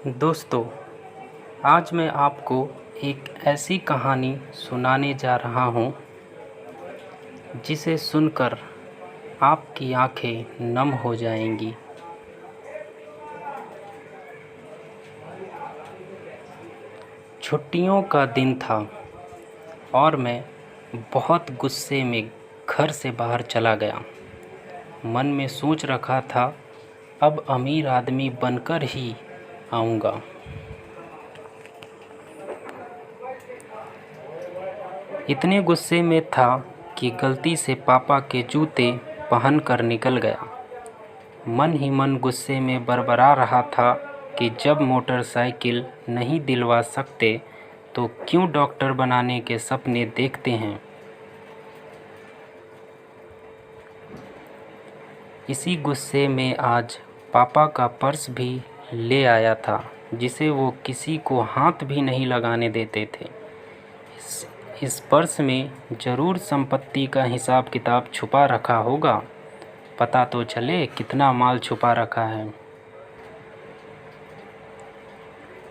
दोस्तों, आज मैं आपको एक ऐसी कहानी सुनाने जा रहा हूँ जिसे सुनकर आपकी आंखें नम हो जाएंगी। छुट्टियों का दिन था और मैं बहुत गुस्से में घर से बाहर चला गया। मन में सोच रखा था, अब अमीर आदमी बनकर ही आऊँगा। इतने गुस्से में था कि गलती से पापा के जूते पहनकर निकल गया। मन ही मन गुस्से में बड़बड़ा रहा था कि जब मोटरसाइकिल नहीं दिलवा सकते तो क्यों डॉक्टर बनाने के सपने देखते हैं। इसी गुस्से में आज पापा का पर्स भी ले आया था, जिसे वो किसी को हाथ भी नहीं लगाने देते थे। इस पर्स में ज़रूर संपत्ति का हिसाब किताब छुपा रखा होगा। पता तो चले कितना माल छुपा रखा है।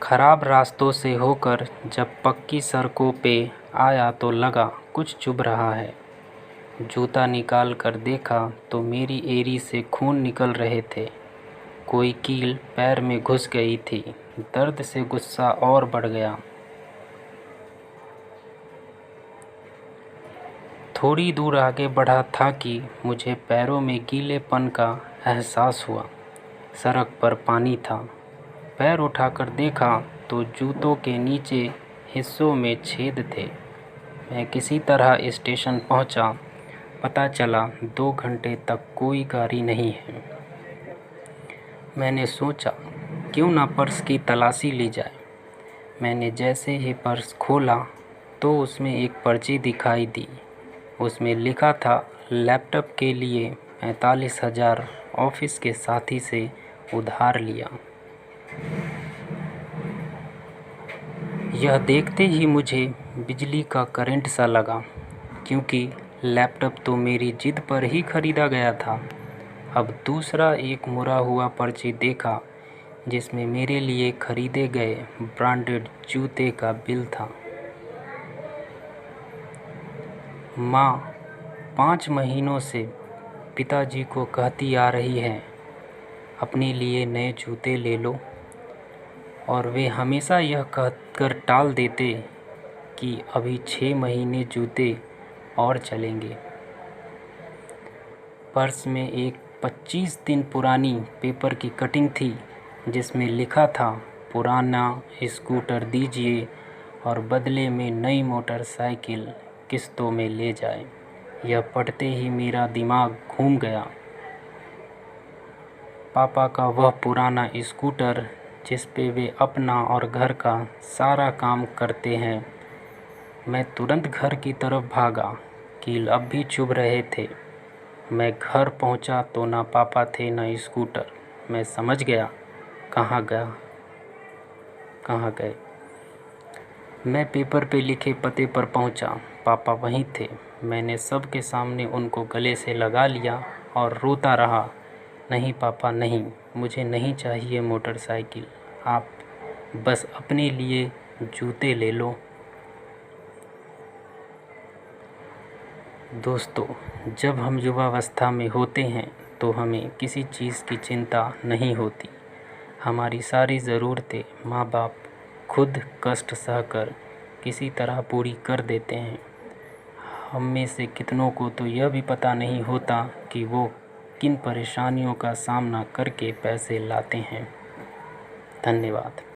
खराब रास्तों से होकर जब पक्की सड़कों पे आया तो लगा कुछ चुभ रहा है। जूता निकाल कर देखा तो मेरी एड़ी से खून निकल रहे थे। कोई कील पैर में घुस गई थी। दर्द से गुस्सा और बढ़ गया। थोड़ी दूर आगे बढ़ा था कि मुझे पैरों में गीलेपन का एहसास हुआ। सड़क पर पानी था। पैर उठाकर देखा तो जूतों के नीचे हिस्सों में छेद थे। मैं किसी तरह स्टेशन पहुंचा। पता चला 2 घंटे तक कोई गाड़ी नहीं है। मैंने सोचा क्यों ना पर्स की तलाशी ली जाए। मैंने जैसे ही पर्स खोला तो उसमें एक पर्ची दिखाई दी। उसमें लिखा था, लैपटॉप के लिए 45,000 ऑफिस के साथी से उधार लिया। यह देखते ही मुझे बिजली का करंट सा लगा, क्योंकि लैपटॉप तो मेरी जिद पर ही खरीदा गया था। अब दूसरा एक मुड़ा हुआ पर्ची देखा, जिसमें मेरे लिए खरीदे गए ब्रांडेड जूते का बिल था। माँ 5 महीनों से पिताजी को कहती आ रही है, अपने लिए नए जूते ले लो, और वे हमेशा यह कहकर टाल देते कि अभी 6 महीने जूते और चलेंगे। पर्स में एक 25 दिन पुरानी पेपर की कटिंग थी, जिसमें लिखा था, पुराना स्कूटर दीजिए और बदले में नई मोटरसाइकिल किस्तों में ले जाए। यह पढ़ते ही मेरा दिमाग घूम गया। पापा का वह पुराना स्कूटर जिस पे वे अपना और घर का सारा काम करते हैं। मैं तुरंत घर की तरफ भागा। कील अब भी चुभ रहे थे। मैं घर पहुंचा तो ना पापा थे ना स्कूटर। मैं समझ गया कहाँ गए। मैं पेपर पे लिखे पते पर पहुंचा। पापा वहीं थे। मैंने सबके सामने उनको गले से लगा लिया और रोता रहा, नहीं पापा नहीं, मुझे नहीं चाहिए मोटरसाइकिल। आप बस अपने लिए जूते ले लो। दोस्तों, जब हम युवावस्था में होते हैं तो हमें किसी चीज़ की चिंता नहीं होती। हमारी सारी ज़रूरतें माँ बाप खुद कष्ट सहकर किसी तरह पूरी कर देते हैं। हम में से कितनों को तो यह भी पता नहीं होता कि वो किन परेशानियों का सामना करके पैसे लाते हैं। धन्यवाद।